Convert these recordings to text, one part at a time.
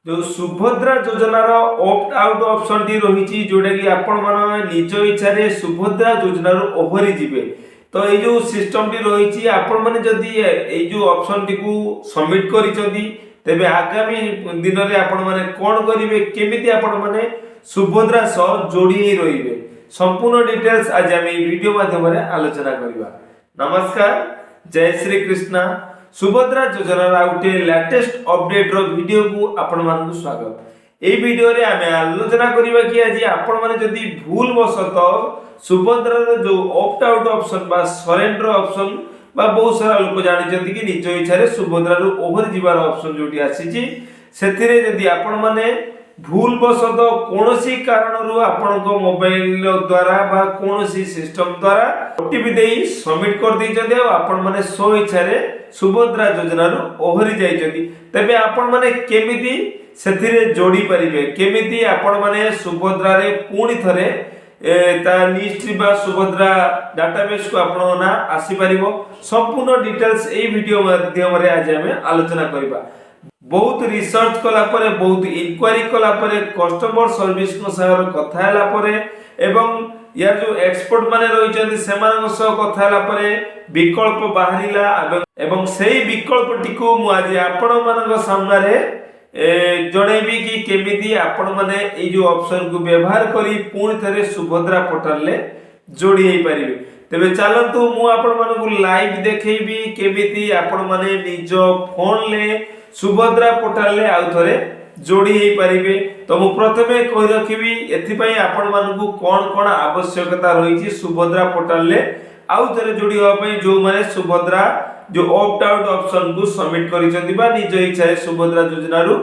जो सुभद्रा योजनार opt out option T रही जोटा कि आपण मान निज इच्छा रे सुभद्रा योजनार ओहरी जिवे। तो ये जो सिस्टम टी रही आपण माने जदी ये जो ऑप्शन टी को सबमिट करिसथि तेबे आगामी दिन रे आपण माने कोन करिवे केमिति आपण माने सुभद्रा सह जोड़ी रहिबे संपूर्ण डिटेल्स आज हम वीडियो माध्यम रे आलोचना करिवा। नमस्कार, जय श्री कृष्णा। सुभद्रा योजनार आउटे लेटेस्ट अपडेट रो वीडियो को आपण मानकु स्वागत। ए वीडियो रे आमे आलोचना करिवा कि आज आपण माने जदी भूल वशत सुभद्रा रो जो ऑप्ट आउट ऑप्शन बा सरेंडर ऑप्शन बा बहुत सारा लोक जानि जति कि निज इच्छा रे सुभद्रा रो ओवर जिबार ऑप्शन जोटी आसीची सेथिरे जदी आपण माने भूल वशत कोनोसी कारणरू आपण को मोबाइल द्वारा बा कोनोसी सिस्टम द्वारा ओटीपी देई सबमिट कर दै जदे आपण माने सो इच्छा रे सुभद्रा योजना रो ओहरी जाई जदि तबे आपण माने केमिति सेथिरे जोडी परिबे केमिति आपण माने सुभद्रा रे पूणी थरे ता लिस्ट बा सुभद्रा डाटाबेस को आपण ना आसी परिबो संपूर्ण डिटेल्स ए वीडियो माध्यम रे आज हम आलोचना करबा। बहुत रिसर्च कला परे बहुत इंक्वायरी कला परे कस्टमर सर्विस को सागर कथा हला परे एवं या जो एक्सपर्ट माने रही छथि सेमान सह कथा हला परे विकल्प बाहरिला एवं सेही विकल्प टिको मु आज आपण मानक सामने रे जणेबी कि केमिति आपण माने ए जो ऑप्शन को व्यवहार करी पूर्ण थरे सुभद्रा पोर्टल ले जोड़ी हे परिबे। तेबे चलंतु मु आपण मानकु लाइव देखैबी केमिति आपण माने निज फोन ले सुभद्रा पोर्टल ले आउ थरे जोड़ी हे परिबे। तो मु प्रथमे कहि रखिबी एथि पई आपण मानकु कोन कोन आवश्यकता रही छि सुभद्रा पोर्टल ले आउ थरे जोड़ी हो पई जो माने सुभद्रा जो ऑप्ट आउट ऑप्शन को सबमिट करिसथि बा निज इच्छा रे सुभद्रा योजना रु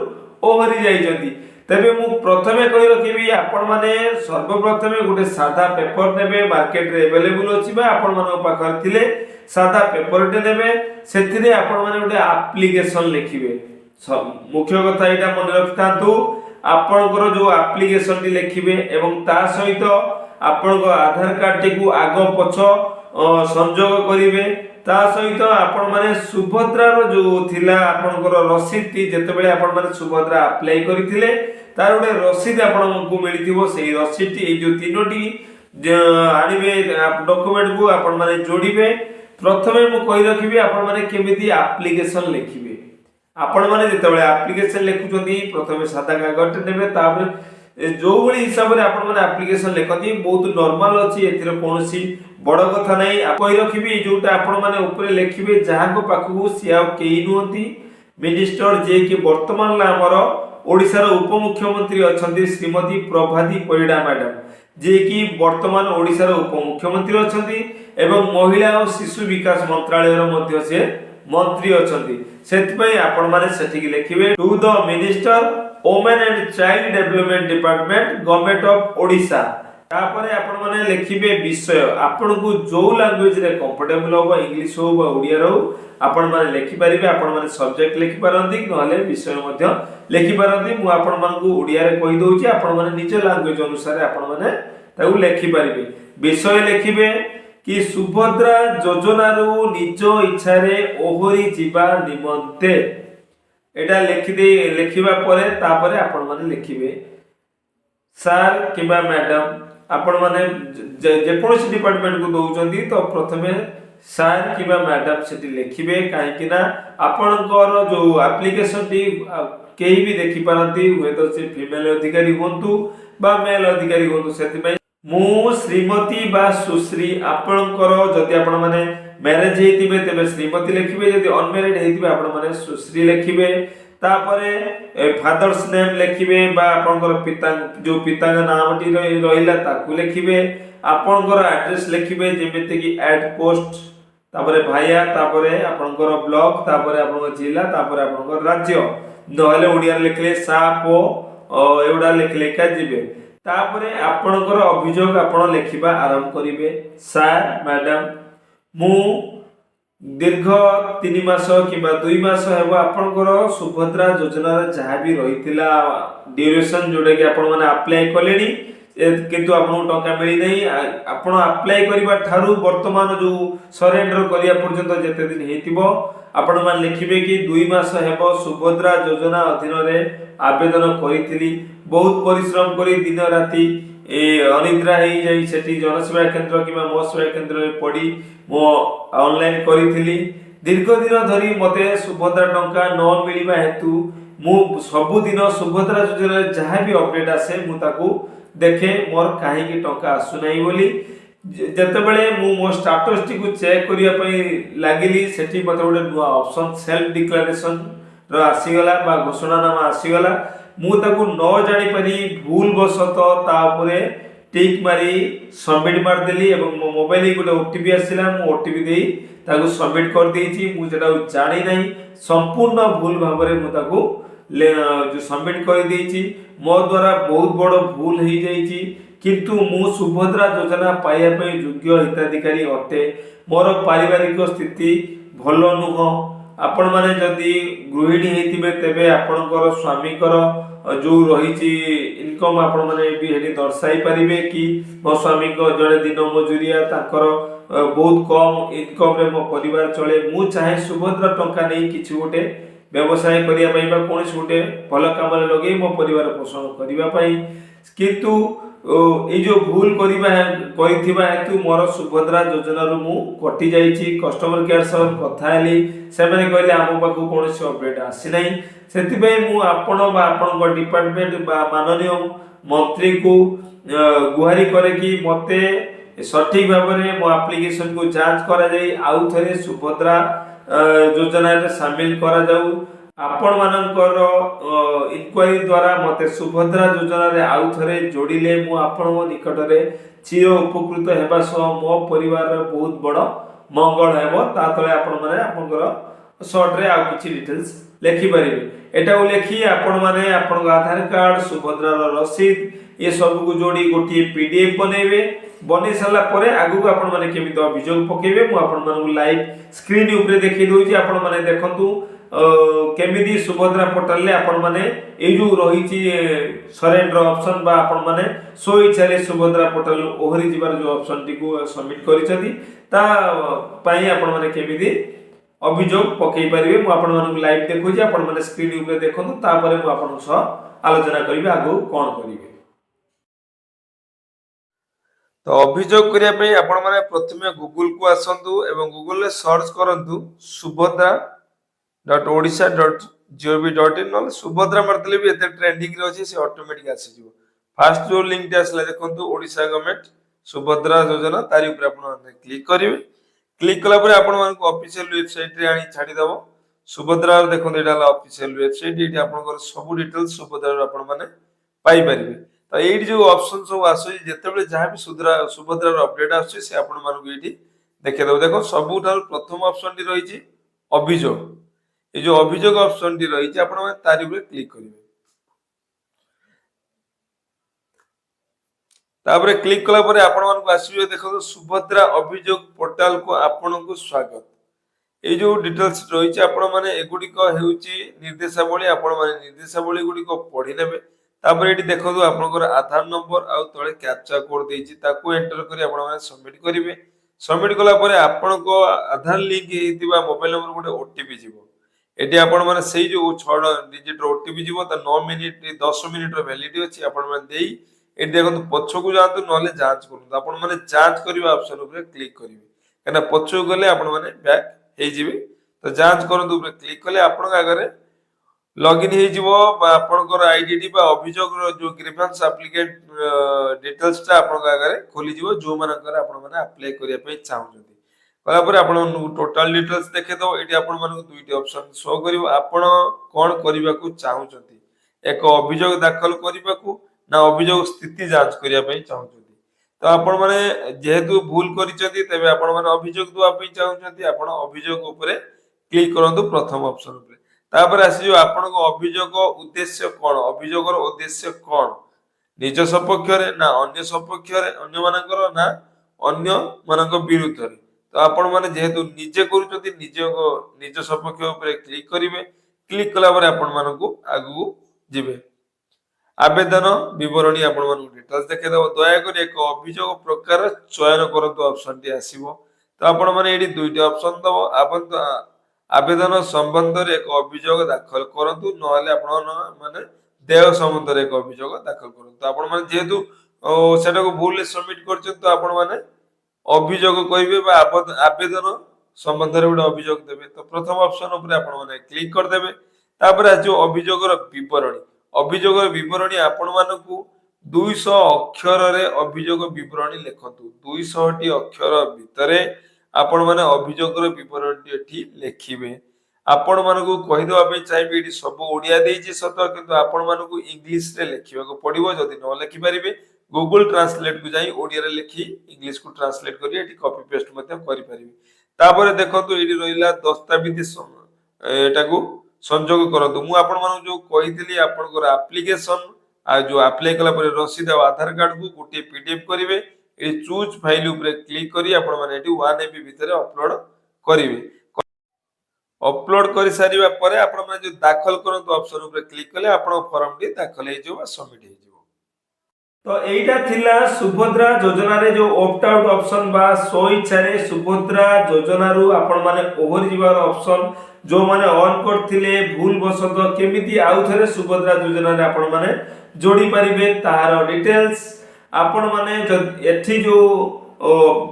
ओहरी जाई जंती। तबे मु प्रथमे कहि रखिबी आपण माने सर्वप्रथमे गोटे सादा पेपर नेबे मार्केट रे अवेलेबल अछि बा आपण मानो पाखर थिले सादा पेपर टे नेबे सेथिरे आपण माने गोटे एप्लीकेशन लिखिबे। मुख्य कथा एटा मन रखतांतु आपनकर जो एप्लीकेशन टी लिखिबे एवं ता सहित आपनको आधार कार्ड टी को आगो पछो संयोग करिवे ता सहित आपण माने सुभद्रा रो जो थिला आपनकर रसीद टी जेतेबेले आपण माने सुभद्रा अप्लाई करिथिले तार गोटे रसीद आपनको मिलिथिबो सेही रसीद टी ए जो तीनोटी आनिबे डॉक्यूमेंट को आपण माने जोड़िबे। प्रथमे मु कहि रखिबी आपण माने केमिति एप्लीकेशन लिखिबे। आपण माने जेतेबेले एप्लीकेशन लिखुचोंती प्रथमे सादा कागज नेबे तापर जो भली हिसाब रे आपण माने एप्लीकेशन लिखती बहुत नॉर्मल अछि एथिरे कोनोसी बड़ कथा नै कहि रखिबी जोटा आपण माने ऊपर लिखिबे जहां को पाखु सिया केई नुहंती मिनिस्टर जे कि वर्तमान हमर ओडिसा रो उप मुख्यमंत्री अछंती श्रीमती प्रभाती परिडा मैडम जे कि वर्तमान ओडिसा रो उप मुख्यमंत्री अछंती एवं महिला और शिशु विकास मंत्रालय रो मध्ये से मंत्री अछंती। सेति पई आपण माने सेठी कि लिखिबे to the minister women and child development department government of Odisha. तापरे आपण माने लिखिबे विषय आपण को जो लैंग्वेज रे कंफर्टेबल हो इंग्लिश हो बा ओडिया रो आपण माने लिखि परिबे। आपण माने सब्जेक्ट लिखि पारंती नहले विषय मध्ये लिखि पारंती। मु आपण मानकु ओडिया रे कहि दोउची आपण माने निज लैंग्वेज अनुसार आपण माने ताऊ लिखि परिबे। विषय लिखिबे कि सुभद्रा योजना रो निज इच्छा रे ओहरी जिबा निमंते एटा लिखि दे लिखिबा परे तापरे आपण माने लिखिबे सर किबा मैडम आपण माने जे कोनोसी डिपार्टमेंट को दोउचंदी तो प्रथमे सर किबा मैडम सेठी लिखिबे काहे कि ना आपनकर जो एप्लीकेशन टी केही भी देखि पारंती हुए तो से फीमेल अधिकारी होंतु बा मेल अधिकारी होंतु सेति पई मु श्रीमती बा सुश्री आपनकर जति आपण माने मैरिज हेतिबे तबे श्रीमती लिखिबे जति अनमैरिड हेतिबे आपण माने सुश्री लिखिबे। तापरे फादर्स नेम लिखिबे बा आपनकर पिता जो पिता का नाम टी रहिला ताकू लिखिबे। आपनकर एड्रेस लिखिबे जेमिते कि एट पोस्ट तापरे भाया तापरे आपनकर ब्लॉक तापरे आपनकर जिल्ला तापरे आपनकर राज्य नहले ओडिया लिखले सापो एउडा लिखले का जिबे। तापरे आपनकर अभियोग आपण लिखिबा आरंभ करिवे। सर मैडम मु दीर्घ 3 मास किबा 2 मास हेबो आपनकर सुभद्रा योजना रे जहा भी रहितिला ड्यूरेशन जोडे कि आपण माने अप्लाई कलेनी କିନ୍ତୁ ଆପଣଙ୍କୁ ଟଙ୍କା ମିଳିନାହିଁ। ଆପଣ ଆପ୍ଲାଏ କରିବା ଠାରୁ ବର୍ତ୍ତମାନ ଯେଉଁ ସରେଣ୍ଡର କରିବା ପର୍ଯ୍ୟନ୍ତ ଯେତେ ଦିନ ହେଇଥିବ ଆପଣମାନେ ଲେଖିବେ କି 2 ମାସ ହେବ ସୁଭଦ୍ରା ଯୋଜନା ଅଧୀନରେ ଆବେଦନ କରିଥିଲି। ବହୁତ ପରିଶ୍ରମ କରି ଦିନ ରାତି ଅନିଦ୍ରା ହେଇଯାଇ ସେଠି ଜନସେବା କେନ୍ଦ୍ର କିମ୍ବା ମୋ ସେବା କେନ୍ଦ୍ରରେ ପଡ଼ି ମୁଁ ଅନଲାଇନ୍ କରିଥିଲି। ଦୀର୍ଘ ଦିନ ଧରି ମୋତେ ସୁଭଦ୍ରା ଟଙ୍କା ନ ମିଳିବା ହେତୁ ମୁଁ ସବୁଦିନ ସୁଭଦ୍ରା ଯୋଜନାରେ ଯାହା ବି ଅପଡେଟ୍ ଆସେ ମୁଁ ତାକୁ ଦେଖେ ମୋର କାହିଁକି ଟଙ୍କା ଆସୁନାହିଁ ବୋଲି। ଯେତେବେଳେ ମୁଁ ମୋ ଷ୍ଟାଟସଟିକୁ ଚେକ୍ କରିବା ପାଇଁ ଲାଗିଲି ସେଠି ମୋତେ ଗୋଟେ ନୂଆ ଅପସନ୍ ସେଲ୍ଫ ଡିକ୍ଲାରେସନର ଆସିଗଲା ବା ଘୋଷଣାନାମା ଆସିଗଲା। ମୁଁ ତାକୁ ନ ଜାଣିପାରି ଭୁଲ ବଶତଃ ତା ଉପରେ ଟିକ୍ ମାରି ସବମିଟ୍ ମାରିଦେଲି ଏବଂ ମୋ ମୋବାଇଲ ଗୋଟେ ଓଟିପି ଆସିଲା, ମୁଁ ଓଟିପି ଦେଇ ତାକୁ ସବମିଟ୍ କରିଦେଇଛି। ମୁଁ ସେଟାକୁ ଜାଣି ନାହିଁ, ସମ୍ପୂର୍ଣ୍ଣ ଭୁଲ ଭାବରେ ମୁଁ ତାକୁ ସବମିଟ୍ କରିଦେଇଛି। ମୋ ଦ୍ୱାରା ବହୁତ ବଡ଼ ଭୁଲ ହେଇଯାଇଛି, କିନ୍ତୁ ମୁଁ ସୁଭଦ୍ରା ଯୋଜନା ପାଇବା ପାଇଁ ଯୋଗ୍ୟ ହିତାଧିକାରୀ ଅଟେ। ମୋର ପାରିବାରିକ ସ୍ଥିତି ଭଲ ନୁହଁ। ଆପଣମାନେ ଯଦି ଗୃହିଣୀ ହେଇଥିବେ ତେବେ ଆପଣଙ୍କର ସ୍ୱାମୀଙ୍କର ଯେଉଁ ରହିଛି ଇନକମ୍ ଆପଣମାନେ ବି ସେଠି ଦର୍ଶାଇ ପାରିବେ କି ମୋ ସ୍ୱାମୀଙ୍କ ଜଣେ ଦିନ ମଜୁରିଆ, ତାଙ୍କର ବହୁତ କମ୍ ଇନକମ୍ରେ ମୋ ପରିବାର ଚଳେ। ମୁଁ ଚାହେଁ ସୁଭଦ୍ରା ଟଙ୍କା ନେଇ କିଛି ଗୋଟେ ବ୍ୟବସାୟ କରିବା ପାଇଁ ବା କୌଣସି ଗୋଟେ ଭଲ କାମରେ ଲଗେଇ ମୋ ପରିବାର ପୋଷଣ କରିବା ପାଇଁ, କିନ୍ତୁ ଏଇ ଯେଉଁ ଭୁଲ କରିଥିବା ହେତୁ ମୋର ସୁଭଦ୍ରା ଯୋଜନାରୁ ମୁଁ କଟି ଯାଇଛି। କଷ୍ଟମର କେୟାର ସହ କଥା ହେଲି, ସେମାନେ କହିଲେ ଆମ ପାଖକୁ କୌଣସି ଅପଡେଟ୍ ଆସିନାହିଁ। ସେଥିପାଇଁ ମୁଁ ଆପଣ ବା ଆପଣଙ୍କ ଡିପାର୍ଟମେଣ୍ଟ ବା ମାନନୀୟ ମନ୍ତ୍ରୀଙ୍କୁ ଗୁହାରି କରେ କି ମୋତେ ସଠିକ ଭାବରେ ମୋ ଆପ୍ଲିକେସନକୁ ଯାଞ୍ଚ କରାଯାଇ ଆଉ ଥରେ ସୁଭଦ୍ରା ଯୋଜନାରେ ସାମିଲ କରାଯାଉ। ଆପଣମାନଙ୍କର ଇନକ୍ୱାରି ଦ୍ୱାରା ମୋତେ ସୁଭଦ୍ରା ଯୋଜନାରେ ଆଉ ଥରେ ଯୋଡ଼ିଲେ ମୁଁ ଆପଣଙ୍କ ନିକଟରେ ଚିର ଉପକୃତ ହେବା ସହ ମୋ ପରିବାରର ବହୁତ ବଡ଼ ମଙ୍ଗଳ ହେବ। ତା ତଳେ ଆପଣମାନେ ଆପଣଙ୍କର ସର୍ଟରେ ଆଉ କିଛି ଡିଟେଲ୍ସ ଲେଖିପାରିବେ। ଏଟାକୁ ଲେଖି ଆପଣମାନେ ଆପଣଙ୍କ ଆଧାର କାର୍ଡ଼, ସୁଭଦ୍ରାର ରସିଦ ଏସବୁକୁ ଯୋଡ଼ି ଗୋଟିଏ PDF ବନେଇବେ। ବନେଇ ସାରିଲା ପରେ ଆଗକୁ ଆପଣମାନେ କେମିତି ଅଭିଯୋଗ ପକେଇବେ ମୁଁ ଆପଣମାନଙ୍କୁ ଲାଇଭ୍ ସ୍କ୍ରିନ୍ ଉପରେ ଦେଖେଇ ଦେଉଛି। ଆପଣମାନେ ଦେଖନ୍ତୁ କେମିତି ସୁଭଦ୍ରା ପୋର୍ଟାଲରେ ଆପଣମାନେ ଏଇ ଯେଉଁ ରହିଛି ସରେଣ୍ଡର ଅପସନ୍ ବା ଆପଣମାନେ ସ୍ୱ ଇଚ୍ଛାରେ ସୁଭଦ୍ରା ପୋର୍ଟାଲରୁ ଓହରି ଯିବାର ଯେଉଁ ଅପସନ୍ଟିକୁ ସବମିଟ୍ କରିଛନ୍ତି ତା ପାଇଁ ଆପଣମାନେ କେମିତି ଅଭିଯୋଗ ପକେଇ ପାରିବେ ମୁଁ ଆପଣମାନଙ୍କୁ ଲାଇଭ୍ ଦେଖାଉଛି। ଆପଣମାନେ ସ୍କ୍ରିନ୍ ଉପରେ ଦେଖନ୍ତୁ, ତାପରେ ମୁଁ ଆପଣଙ୍କ ସହ ଆଲୋଚନା କରିବି ଆଗକୁ କ'ଣ କରିବେ। ତ ଅଭିଯୋଗ କରିବା ପାଇଁ ଆପଣମାନେ ପ୍ରଥମେ ଗୁଗଲକୁ ଆସନ୍ତୁ ଏବଂ ଗୁଗଲରେ ସର୍ଚ୍ଚ କରନ୍ତୁ subhadra.odisha.gov.in, ନହେଲେ ସୁଭଦ୍ରା ମାରିଦେଲେ ବି ଏତେ ଟ୍ରେଣ୍ଡିଂରେ ଅଛି, ସେ ଅଟୋମେଟିକ୍ ଆସିଯିବ। ଫାଷ୍ଟ ଯେଉଁ ଲିଙ୍କଟି ଆସିଲା ଦେଖନ୍ତୁ ଓଡ଼ିଶା ଗଭର୍ଣ୍ଣମେଣ୍ଟ ସୁଭଦ୍ରା ଯୋଜନା, ତାରି ଉପରେ ଆପଣମାନେ କ୍ଲିକ୍ କରିବେ। କ୍ଲିକ୍ କଲା ପରେ ଆପଣମାନଙ୍କୁ ଅଫିସିଆଲ ୱେବସାଇଟ୍ରେ ଆଣି ଛାଡ଼ିଦେବ। ସୁଭଦ୍ରାର ଦେଖନ୍ତୁ ଏଇଟା ହେଲା ଅଫିସିଆଲ ୱେବସାଇଟ୍, ଏଇଠି ଆପଣଙ୍କର ସବୁ ଡିଟେଲ୍ସ ସୁଭଦ୍ରାର ଆପଣମାନେ ପାଇପାରିବେ। ତ ଏଇଠି ଯେଉଁ ଅପସନ୍ ସବୁ ଆସୁଛି ଯେତେବେଳେ ଯାହା ବି ସୁଭଦ୍ରାର ଅପଡେଟ୍ ଆସୁଛି ସେ ଆପଣମାନଙ୍କୁ ଏଇଠି ଦେଖେଇଦେବ। ଦେଖ ସବୁଠାରୁ ପ୍ରଥମ ଅପସନଟି ରହିଛି ଅଭିଯୋଗ। এই যে অভিযোগ অপশনটি রয়েছে আপনারা তার উপরে ক্লিক করবে। তারপরে ক্লিক কলা পরে আপনাদের আসবে দেখো সুভদ্রা অভিযোগ পোর্টাল কু আপনাকে স্বাগত। এই যে ডিটেলস রয়েছে আপনার মানে এগুড়িক হেউচি নির্দেশাবলী, আপনার মানে নির্দেশাবলী গুড়িক পড়ি নেবে। তারপরে এটি দেখো আপনার আধার নম্বর আউ তলে ক্যাপচা কোড দিয়েছি তাকে এন্টার করে আপনার সবমিট করবে। সবমিট কলা পরে আপনার আধার লিঙ্ক হইতিবা মোবাইল নম্বর গোটে ওটিপি যাব। এটি আপনার মানে সেই যে 6 ডিজিট ওটিপি যাব, তা 9 মিনিট 10 মিনিটর ভ্যালিডিটি আছে। আপনার মানে দেই এটি দেখুন পছকু যাতে নহলে যাঞ্চ করুন। আপনার মানে যাঞ্চ করিবা অপশন উপরে ক্লিক করিবে, কেন পছকু গলে আপনার মানে ব্যাক হয়ে যাবে। তো যাঞ্চ করুন উপরে ক্লিক কলে আপনার আগে লগইন হয়ে যাব বা আপনার আইডিটি বা অভিযোগর যে গ্রিভেন্স আপ্লিকেন্ট ডিটেলসটা আপনার আগে খোলি যাব, যে আপনার মানে আপ্লাই করিয়া পাই চাহুଛନ୍ତି। কলাপরে আপনার টোটাল ডিটেলস দেখে দেব। এটি আপনার মানে দুইটি অপশন শো করিব। আপন কোন করিবাকু চাহুଛନ୍ତି, এক অভিযোগ দাখল করিবাকু না অভিযোগ স্থিতি যাঞ্চ করিয়া পাই চাহুଛନ୍ତି। তো আপন মানে যেহেতু ভুল করিଛନ୍ତି তবে আপন মানে অভিযোগ দেওয়া পাই চাহুଛନ୍ତି, আপন অভিযোগ উপরে ক্লিক করন্তু প্রথম অপশন উপরে। তারপরে আসিব আপনার অভিযোগ উদ্দেশ্য কোন, অভিযোগর উদ্দেশ্য কোন, নিজ সপক্ষরে না অন্য সপক্ষরে, অন্য মানকৰ না অন্য মানଙ୍କ বিরুদ্ধরে। তো আপন মানে যেহেতু নিজে করুଛନ୍ତି নিজ সপক্ষ উপরে ক্লিক করিবে। ক্লিক কলা পরে আপন মানଙ୍କୁ আগুକୁ ଯିବେ। आवेदन विवरणी आपण मानक डिटेल्स देखिदेव दयाकोरी एक अभियोग प्रकार चयन करतु ऑप्शन टी आसीबो तो आपण माने एडी दुईटी ऑप्शन दबो आपण आवेदन संबंध रे एक अभियोग दाखल करतु नहले आपण माने देय संबंध रे एक अभियोग दाखल करतु आपण माने जेहेतु सेटा को भूल सबमिट करछन तो आपण माने अभियोग कहबे बा आवेदन संबंध रे गोटे अभियोग देबे तो प्रथम ऑप्शन ऊपर आपण माने क्लिक कर देबे तापर जो अभियोगर विवरणी अभियोगर विवरणी आपण मानकु 200 अक्षर रे अभियोग विवरणी लिखतु 200 टी अक्षर भितरे आपण माने अभियोगर विवरणी एठी लिखिबे आपण मानकु कहि देबा पे चाहिबे एठी सब ओडिया देइछि सत किंतु आपण मानकु इंग्लिश रे लिखिबा को पड़िबो जदी न लिखि परिबे गूगल ट्रांसलेट को जाई ओडिया रे लिखि इंग्लिश को ट्रांसलेट करी एठी कॉपी पेस्ट मते करि परिबे तापर देखंतु एठी रहिला दस्तावेज एटा को संयोग करतु मु आपण मानु जो कहितली आपनकर एप्लीकेशन आ जो अप्लाई कला पर रसीद आ आधार कार्ड को गोटे पीडीएफ करिवे ए चूज फाइल ऊपर क्लिक करी आपण माने एटी 1 एमबी भीतर अपलोड करिवे अपलोड करि सारिबा परे आपण माने जो दाखल करंतु ऑप्शन ऊपर क्लिक कले आपण फॉर्म टी दाखल हे जो सबमिट हे जो तो एटा थिला सुभद्रा योजना रे जो ऑप्ट आउट ऑप्शन बा सो इच्छा रे सुभद्रा योजना रु आपण माने ओवर जीवार ऑप्शन जो माने ऑन करथिले भूल बसत केमिति आउ थरे सुभद्रा योजना रे आपण माने जोड़ी परिबे तार डिटेल्स आपण माने एठी जो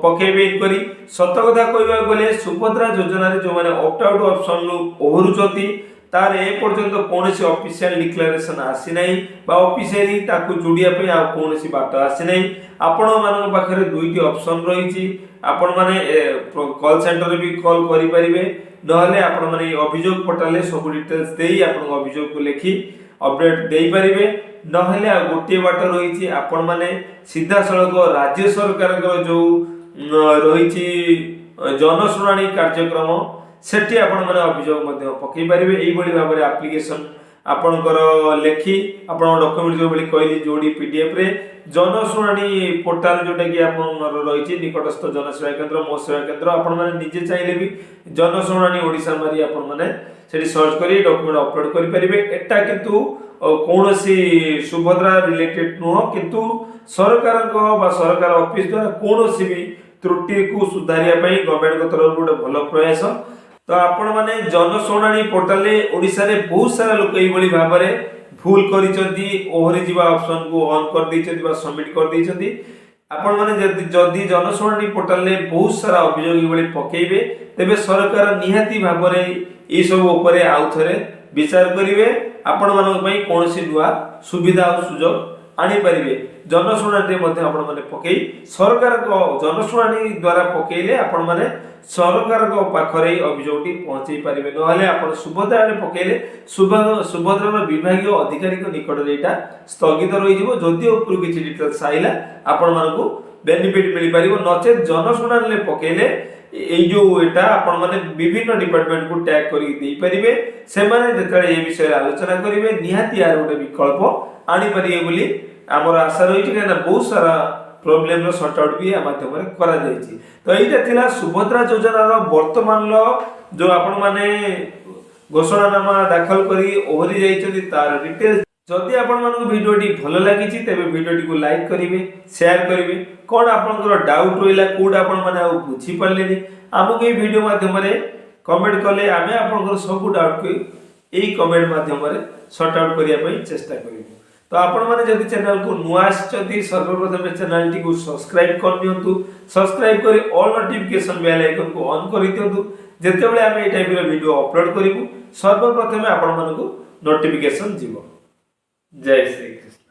पकेबे करी सत कथा कहबा गले सुभद्रा योजना रे जो माने ऑप्ट आउट ऑप्शन नु ओहरुचती तार ए पर्यंत कोनोसी ऑफिशियल डिक्लेरेशन आसी नै बा ऑफिशियली ताकू जोडिया पे आ कोनोसी बाट आसी नै आपण मानक पाखरे दुईटी ऑप्शन रहिछि आपण माने कॉल सेंटर रे भी कॉल करि परिबे नहले आपण माने अभियोग पोर्टल सब डिटेल्स देई आपण अभियोग को लेखि अपडेट देई परिबे नहले आ गोटे बाट रहिछि आपण माने सीधा सड़क राज्य सरकार जो रहिछि जनशुणाणी कार्यक्रम सेठी आपण माने अभियोग मध्ये पकई परिबे एई बळी भाबरे एप्लीकेशन आपणकर लेखि आपण डॉक्यूमेंट जो बळी कहली जोडी पीडीएफ रे जनशुणाणी पोर्टल जोटा कि आपनर रहिछि निकटस्थ जनसेवा केंद्र मो सेवा केंद्र आपण माने निजे चाहिले भी जनशुणाणी ओडिसा मारी आपण माने सेठी सर्च करी डॉक्यूमेंट अपलोड करि परिबे एटा किंतु कोनोसी सुभद्रा रिलेटेड नो किंतु सरकार को बा सरकार ऑफिस द्वारा कोनोसी भी त्रुटि को सुधारिया पई गवर्नमेंट को तरफ गोटे भलो प्रयास तो आपण माने जनशुणाणी पोर्टल रे ओडिसा रे बहुत सारा लोक एई बळी भाबरे भूल करिसंती ओहरी जीवा ऑप्शन को ऑन कर दैछंती बा सबमिट कर दैछंती आपण माने जदी जनशुणाणी पोर्टल रे बहुत सारा अभियोग बळी पकेइबे तेबे सरकार निहाती भाबरे ए सब ऊपर आउ थरे विचार करिवे आपण मानक पई कोनोसी दुआ सुविधा और सुयोग आनी परिबे जनशुणाणी मध्ये आपण माने पकेई सरकार को जनशुणाणी द्वारा पकेइले आपण माने सरकार को पाखरे अभियोगटी पहुंचई परिबे नहले आपण सुभद्रा रे पकेइले सुभद्रा विभागीय अधिकारी को निकट रे एटा स्थगित रहि जिवो जदि ऊपर किछि डिटेल्स आइला आपण मानकु बेनिफिट मिली परिबो नचे जनशुणाणी रे पकेइले एई जो एटा आपण माने विभिन्न डिपार्टमेंट को टैग करी देई परिबे से माने जेतले ए विषय आलोचना करिवे निहाती यार गोटे विकल्प आनी परिबे बोली हमर आशा रही छै ना बहुत सारा प्रॉब्लम रो सॉर्ट आउट भी आ माध्यम रे करा जाय छी तो एटा थिला सुभद्रा योजना रो वर्तमान लो जो आपण माने घोषणानामा दाखल करी ओहरी जाय छथि तार डिटेल्स जदि आपण मानको वीडियोटी भलो लागि छी तबे वीडियोटी को लाइक करिवे शेयर करिवे कोन आपनकर डाउट होइला कोड आपण माने आ बुझी पल्लेनी हमके वीडियो माध्यम रे कमेंट कले आमे आपनकर सब डाउट को एई कमेंट माध्यम रे सॉर्ट आउट करिया पई चेष्टा करिवो तो आपण माने जदि चैनल को नुआ आछथि सर्वप्रथम चैनल टी को सब्सक्राइब कर दियंतु सब्सक्राइब करी ऑल नोटिफिकेशन बेल आइकन को ऑन करि दियंतु जेतेबेले आमे ए टाइप रो वीडियो अपलोड करिवु सर्वप्रथम आपण मानको नोटिफिकेशन जीवो जय श्री कृष्ण।